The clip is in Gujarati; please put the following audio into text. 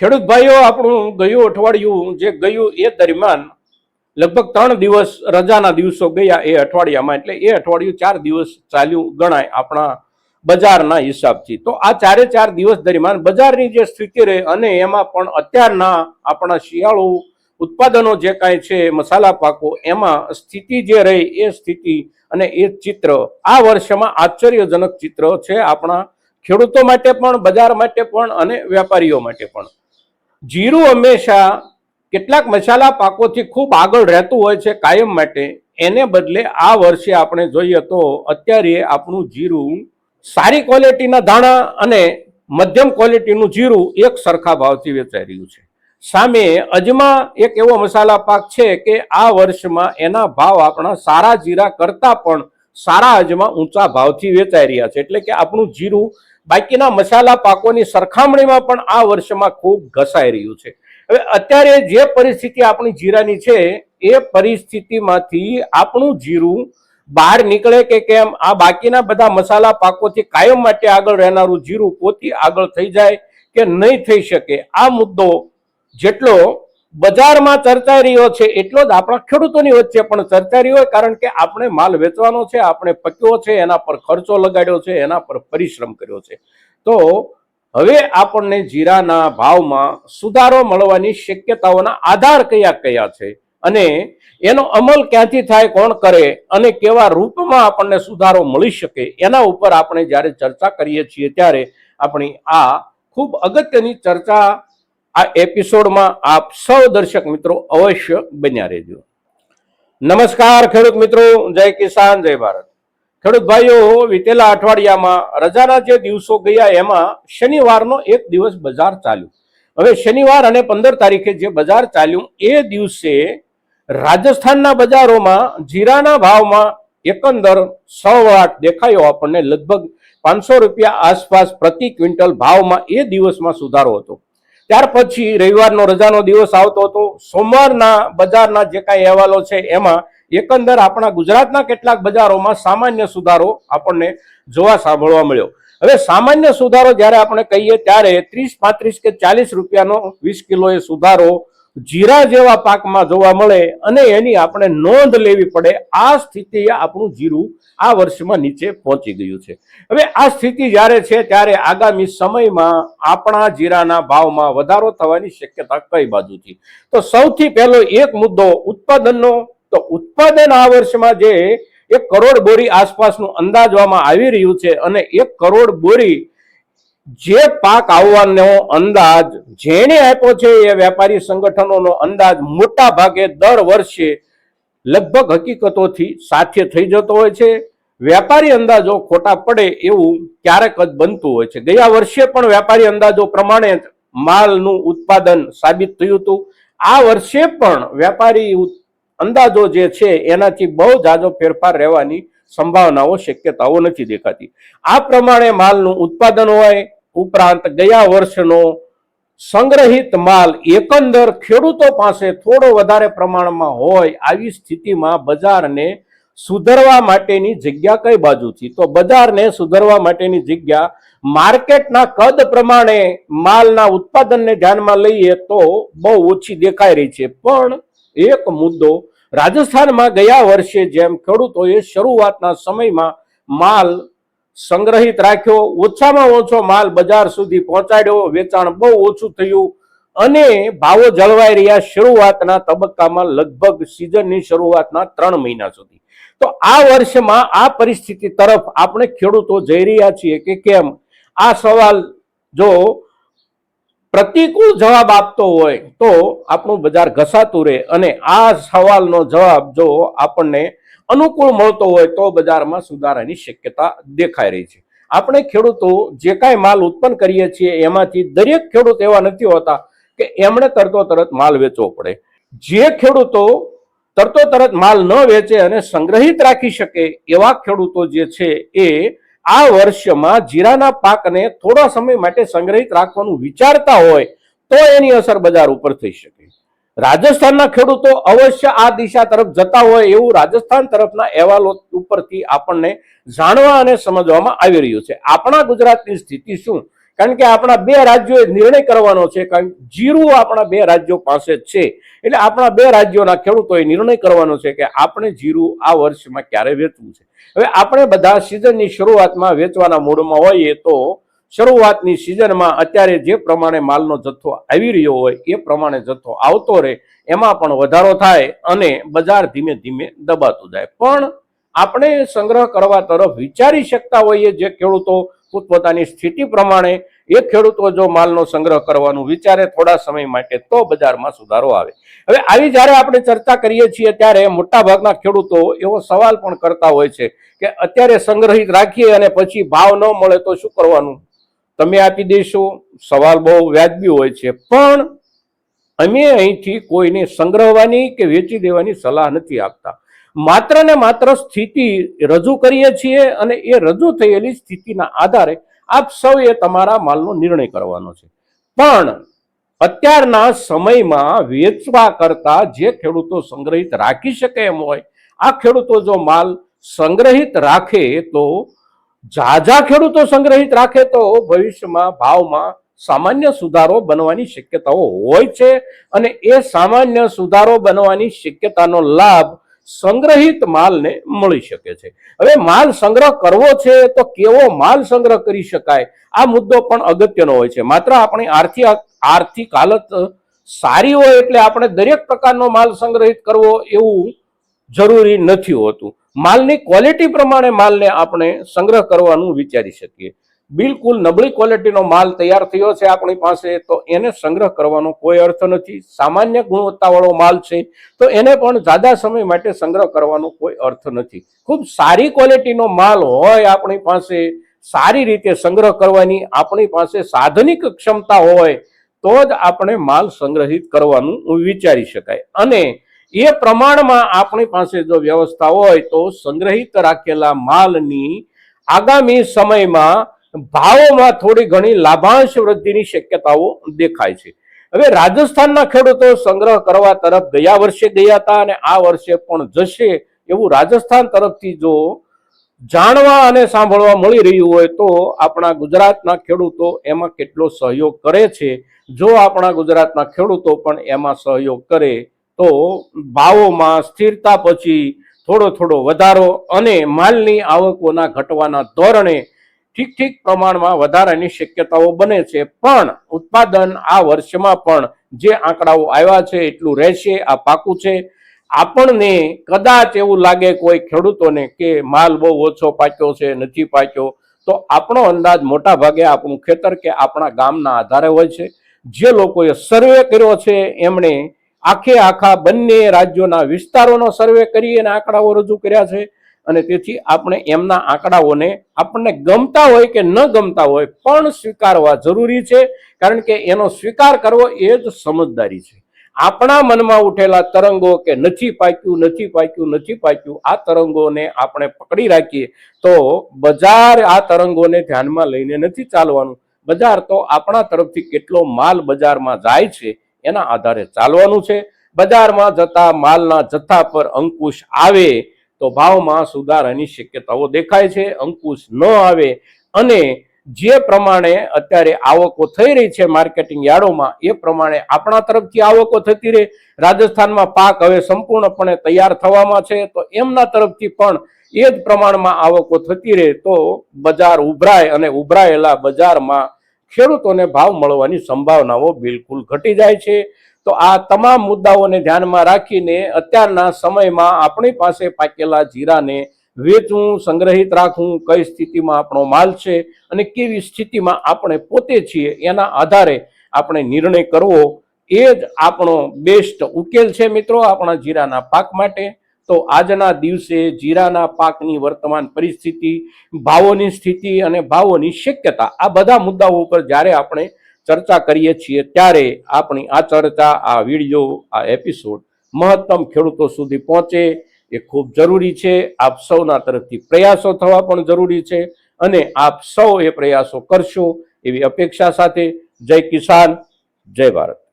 ખેડૂત ભાઈઓ, આપણું ગયું અઠવાડિયું જે ગયું એ દરમિયાન લગભગ 3 દિવસ રજાના દિવસો ગયા એ અઠવાડિયામાં, એટલે એ અઠવાડિયું 4 દિવસ ચાલ્યું ગણાય આપણા બજારના હિસાબથી. તો આ 4 દિવસ દરમિયાન બજારની જે સ્થિતિ રહે અને એમાં પણ અત્યારના આપણા શિયાળુ ઉત્પાદનો જે કાંઈ છે મસાલા પાકો, એમાં સ્થિતિ જે રહી એ સ્થિતિ અને એ ચિત્ર આ વર્ષમાં આશ્ચર્યજનક ચિત્ર છે આપણા ખેડૂતો માટે પણ, બજાર માટે પણ અને વેપારીઓ માટે પણ. જીરું હંમેશા કેટલાક મસાલા પાકોથી ખૂબ આગળ રહેતું હોય છે કાયમ માટે. એને બદલે આ વર્ષે આપણે જોઈએ તો અત્યારે આપણું જીરું સારી ક્વોલિટીના દાણા અને મધ્યમ ક્વોલિટીનું જીરું એક સરખા ભાવથી વેચાઈ રહ્યું છે. સામે અજમા એક એવો મસાલા પાક છે કે આ વર્ષમાં એના ભાવ આપણા સારા જીરા કરતા પણ સારા અજમા ઊંચા ભાવથી વેચાઈ રહ્યા છે. એટલે કે આપણું જીરું બાકીના મસાલા પાકોની સરખામણીમાં પણ આ વર્ષમાં ખૂબ ઘસાઈ રહ્યું છે. હવે અત્યારે જે પરિસ્થિતિ આપણી જીરાની છે એ પરિસ્થિતિમાંથી આપણું જીરું બહાર નીકળે કે કેમ, આ બાકીના બધા મસાલા પાકોથી કાયમ માટે આગળ રહેનારું જીરું પોતે આગળ થઈ જાય કે નહીં થઈ શકે, આ મુદ્દો જેટલો બજારમાં ચર્ચાઈ રહ્યો છે એટલો જ આપણા ખેડૂતોની વચ્ચે પણ ચર્ચાઈ રહ્યો, કારણ કે આપણે માલ વેચવાનો છે, આપણે પક્યો છે, એના પર ખર્ચો લગાડ્યો છે, એના પર પરિશ્રમ કર્યો છે. તો હવે આપણને જીરાના ભાવમાં સુધારો મળવાની શક્યતાઓના આધાર કયા કયા છે અને એનો અમલ ક્યાંથી થાય, કોણ કરે અને કેવા રૂપમાં આપણને સુધારો મળી શકે, એના ઉપર આપણે જ્યારે ચર્ચા કરીએ છીએ ત્યારે આપણી આ ખૂબ અગત્યની ચર્ચા આ એપિસોડમાં આપ સૌ દર્શક મિત્રો અવશ્ય બન્યા રહેજો. નમસ્કાર ખેડૂત મિત્રો, જય કિસાન, જય ભારત. ખેડૂત ભાઈઓ, વીતેલા અઠવાડિયામાં રજાના જે દિવસો ગયા એમાં શનિવારનો એક દિવસ બજાર ચાલ્યું. હવે શનિવાર અને 15 તારીખે જે બજાર ચાલ્યું એ દિવસે રાજસ્થાનના બજારોમાં જીરાના ભાવમાં એકંદર સળવળાટ દેખાયો આપણને. લગભગ 500 રૂપિયા આસપાસ પ્રતિ ક્વિન્ટલ ભાવમાં એ દિવસમાં સુધારો હતો. ત્યાર પછી રવિવારનો રજાનો દિવસ આવતો હતો. સોમવારના બજારના જે કાંઈ અહેવાલો છે એમાં એકંદર આપણા ગુજરાતના કેટલાક બજારોમાં સામાન્ય સુધારો આપણને જોવા સાંભળવા મળ્યો. હવે સામાન્ય સુધારો જ્યારે આપણે કહીએ ત્યારે 30, 35 કે 40 રૂપિયાનો 20 કિલોએ સુધારો જીરા જેવા પાકમાં જોવા મળે અને એની આપણે નોંધ લેવી પડે. આ સ્થિતિએ આપણું જીરું આ વર્ષમાં નીચે પહોંચી ગયું છે. હવે આ સ્થિતિ જ્યારે છે ત્યારે આગામી સમયમાં આપણા જીરાના ભાવમાં વધારો થવાની શક્યતા કઈ બાજુથી? તો સૌથી પહેલો એક મુદ્દો ઉત્પાદનનો. તો ઉત્પાદન આ વર્ષમાં જે 1 કરોડ બોરી આસપાસનું અંદાજવામાં આવી રહ્યું છે અને 1 કરોડ બોરી જે પાક આવવાનો અંદાજ જેણે આપ્યો છે એ વેપારી સંગઠનોનો અંદાજ મોટા ભાગે દર વર્ષે લગભગ હકીકતોથી સાથે થઈ જતો હોય છે. વેપારી અંદાજો ખોટા પડે એવું ક્યારેક જ બનતું હોય છે. ગયા વર્ષે પણ વેપારી અંદાજો પ્રમાણે માલનું ઉત્પાદન સાબિત થયું હતું. આ વર્ષે પણ વેપારી અંદાજો જે છે એનાથી બહુ જાજો ફેરફાર રહેવાની સંભાવનાઓ, શક્યતાઓ નથી દેખાતી. આ પ્રમાણે માલનું ઉત્પાદન હોય, ઉપરાંત ગયા વર્ષનો સંગ્રહિત માલ એકંદર ખેડૂતો પાસે થોડો વધારે પ્રમાણમાં હોય, આવી સ્થિતિમાં બજારને સુધારવા માટેની જગ્યા કઈ બાજુથી? તો બજારને સુધારવા માટેની જગ્યા માર્કેટના કદ પ્રમાણે માલના ઉત્પાદનને ધ્યાનમાં લઈએ તો બહુ ઓછી દેખાઈ રહી છે. પણ એક મુદ્દો, રાજસ્થાનમાં ગયા વર્ષે જેમ ખેડૂતોએ શરૂઆતના સમયમાં માલ સંગ્રહિત રાખ્યો, ઓછામાં ઓછો માલ બજાર સુધી પહોંચાડ્યો, વેચાણ બહુ ઓછું થયું અને ભાવો જળવાઈ રહ્યા શરૂઆતના તબક્કામાં, લગભગ સિઝનની શરૂઆતના 3 મહિના સુધી. તો આ વર્ષમાં આ પરિસ્થિતિ તરફ આપણે ખેડૂતો જઈ રહ્યા છીએ કે કેમ? આ સવાલ જો પ્રતિકૂળ જવાબ આપતો હોય તો આપણું બજાર ઘસાતું રહે અને આ સવાલનો જવાબ જો આપણને અનુકૂળ મળતો હોય તો બજારમાં સુધારાની શક્યતા દેખાઈ રહી છે. આપણે ખેડૂતો જે કાંઈ માલ ઉત્પન્ન કરીએ છીએ એમાંથી દરેક ખેડૂત એવા નથી હોતા કે એમણે તરતો તરત માલ વેચવો પડે. જે ખેડૂતો તરતો તરત માલ ન વેચે અને સંગ્રહિત રાખી શકે એવા ખેડૂતો જે છે એ આ વર્ષમાં જીરાના પાકને થોડા સમય માટે સંગ્રહિત રાખવાનું વિચારતા હોય તો એની અસર બજાર ઉપર થઈ શકે. રાજસ્થાનના ખેડૂતો અવશ્ય આ દિશા તરફ જતા હોય એવું રાજસ્થાન તરફના અહેવાલો ઉપરથી આપણને જાણવા અને સમજવામાં આવી રહ્યું છે. આપણા ગુજરાતની સ્થિતિ શું કારણ કે આપણા બે રાજ્યોએ નિર્ણય કરવાનો છે, કારણ કે જીરું આપણા બે રાજ્યો પાસે છે, એટલે આપણા બે રાજ્યોના ખેડૂતોએ નિર્ણય કરવાનો છે કે આપણે જીરું આ વર્ષમાં ક્યારે વેચવું છે. હવે આપણે બધા સિઝનની શરૂઆતમાં વેચવાના મૂડમાં હોઈએ તો શરૂઆતની સિઝનમાં અત્યારે જે પ્રમાણે માલનો જથ્થો આવી રહ્યો હોય એ પ્રમાણે જથ્થો આવતો રહે, એમાં પણ વધારો થાય અને બજાર ધીમે ધીમે દબાતું જાય. પણ આપણે સંગ્રહ કરવા તરફ વિચારી શકતા હોઈએ જે ખેડૂતો પોતપોતાની સ્થિતિ પ્રમાણે, એ ખેડૂતો જો માલનો સંગ્રહ કરવાનું વિચારે થોડા સમય માટે તો બજારમાં સુધારો આવે. હવે આવી જ્યારે આપણે ચર્ચા કરીએ છીએ ત્યારે મોટાભાગના ખેડૂતો એવો સવાલ પણ કરતા હોય છે કે અત્યારે સંગ્રહિત રાખીએ અને પછી ભાવ ન મળે તો શું કરવાનું, તમે આપી દેશો. સવાલ બહુ વ્યાજબી હોય છે, પણ અમે અહીંથી કોઈને સંગ્રહવાની કે વેચી દેવાની સલાહ નથી આપતા. માત્ર ને માત્ર સ્થિતિ રજૂ કરીએ છીએ અને એ રજૂ થયેલી સ્થિતિના આધારે આપ સૌએ તમારા માલનો નિર્ણય કરવાનો છે. પણ અત્યારના સમયમાં વેચવા કરતા જે ખેડૂતો સંગ્રહિત રાખી શકે એમ હોય, આ ખેડૂતો જો માલ સંગ્રહિત રાખે તો, ઝાઝા ખેડૂતો સંગ્રહિત રાખે તો ભવિષ્યમાં ભાવમાં સામાન્ય સુધારો બનવાની શક્યતાઓ હોય છે અને એ સામાન્ય સુધારો બનવાની શક્યતાનો લાભ સંગ્રહિત માલને મળી શકે છે. હવે માલ સંગ્રહ કરવો છે તો કેવો માલ સંગ્રહ કરી શકાય, આ મુદ્દો પણ અગત્યનો હોય છે. માત્ર આપણી આર્થિક હાલત સારી હોય એટલે આપણે દરેક પ્રકારનો માલ સંગ્રહિત કરવો એવું જરૂરી નથી હોતું. માલની ક્વોલિટી પ્રમાણે માલને આપણે સંગ્રહ કરવાનું વિચારી શકીએ. બિલકુલ નબળી ક્વોલિટીનો માલ તૈયાર થયો છે આપણી પાસે તો એને સંગ્રહ કરવાનો કોઈ અર્થ નથી. સામાન્ય ગુણવત્તાવાળો માલ છે તો એને પણ જ્યાદા સમય માટે સંગ્રહ કરવાનો કોઈ અર્થ નથી. ખૂબ સારી ક્વોલિટીનો માલ હોય આપણી પાસે, સારી રીતે સંગ્રહ કરવાની આપણી પાસે સાધનિક ક્ષમતા હોય તો જ આપણે માલ સંગ્રહિત કરવાનું વિચારી શકાય. અને એ પ્રમાણમાં આપણી પાસે જો વ્યવસ્થા હોય તો સંગ્રહિત રાખેલા માલની આગામી સમયમાં ભાવોમાં થોડી ઘણી લાભાંશ વૃદ્ધિની શક્યતાઓ દેખાય છે. હવે રાજસ્થાનના ખેડૂતો સંગ્રહ કરવા તરફ ગયા વર્ષે ગયા હતા અને આ વર્ષે પણ જશે એવું રાજસ્થાન તરફથી જો જાણવા અને સાંભળવા મળી રહ્યું હોય તો આપણા ગુજરાતના ખેડૂતો એમાં કેટલો સહયોગ કરે છે. જો આપણા ગુજરાતના ખેડૂતો પણ એમાં સહયોગ કરે તો ભાવોમાં સ્થિરતા પછી થોડો થોડો વધારો અને માલની આવકોના ઘટવાના ધોરણે ઠીક પ્રમાણમાં વધારાની શક્યતાઓ બને છે. પણ ઉત્પાદન આ વર્ષમાં પણ જે આંકડાઓ આવ્યા છે એટલું રહેશે, આ પાકું છે. આપણને કદાચ એવું લાગે કોઈ ખેડૂતોને કે માલ બહુ ઓછો પાક્યો છે, નથી પાક્યો, તો આપણો અંદાજ મોટા ભાગે આપણું ખેતર કે આપણા ગામના આધારે હોય છે. જે લોકોએ સર્વે કર્યો છે એમણે આખા બંને રાજ્યોના વિસ્તારોનો સર્વે કરી અને આંકડાઓ રજૂ કર્યા છે અને તેથી આપણે એમના આંકડાઓને આપણને ગમતા હોય કે ન ગમતા હોય પણ સ્વીકારવા જરૂરી છે, કારણ કે એનો સ્વીકાર કરવો એ જ સમજદારી છે. આપણા મનમાં ઉઠેલા તરંગો કે નથી પાક્યું, આ તરંગોને આપણે પકડી રાખીએ તો બજાર આ તરંગોને ધ્યાનમાં લઈને નથી ચાલવાનું. બજાર તો આપણા તરફથી કેટલો માલ બજારમાં જાય છે એના આધારે ચાલવાનું છે. બજારમાં જતા માલના જથ્થા પર અંકુશ આવે તો ભાવમાં સુધારાની શક્યતાઓ દેખાય છે. અંકુશ ન આવે અને જે પ્રમાણે અત્યારે આવકો થઈ રહી છે માર્કેટિંગ યાર્ડોમાં એ પ્રમાણે આપણા તરફથી આવકો થતી રહે. રાજસ્થાનમાં પાક હવે સંપૂર્ણપણે તૈયાર થવામાં છે તો એમના તરફથી પણ એ જ પ્રમાણમાં આવકો થતી રહે તો બજાર ઉભરાય અને ઉભરાયેલા બજારમાં ખેડૂતોને ભાવ મળવાની સંભાવનાઓ બિલકુલ ઘટી જાય છે. તો આ તમામ મુદ્દાઓને ધ્યાનમાં રાખીને અત્યારના સમયમાં આપણી પાસે પાકેલા જીરાને વેચવું, સંગ્રહિત રાખવું, કઈ સ્થિતિમાં આપણો માલ છે અને કેવી સ્થિતિમાં આપણે પોતે છીએ એના આધારે આપણે નિર્ણય કરવો એ જ આપણો બેસ્ટ ઉકેલ છે મિત્રો આપણા જીરાના પાક માટે. તો આજના દિવસે જીરાના પાકની વર્તમાન પરિસ્થિતિ, ભાવોની સ્થિતિ અને ભાવોની શક્યતા, આ બધા મુદ્દાઓ ઉપર જ્યારે આપણે ચર્ચા કરીએ છીએ ત્યારે આપણી આ ચર્ચા, આ વિડીયો, આ એપિસોડ મહત્તમ ખેડૂતો સુધી પહોંચે એ ખૂબ જરૂરી છે. આપ સૌના તરફથી પ્રયાસો થવા પણ જરૂરી છે અને આપ સૌ એ પ્રયાસો કરશો એવી અપેક્ષા સાથે જય કિસાન, જય ભારત.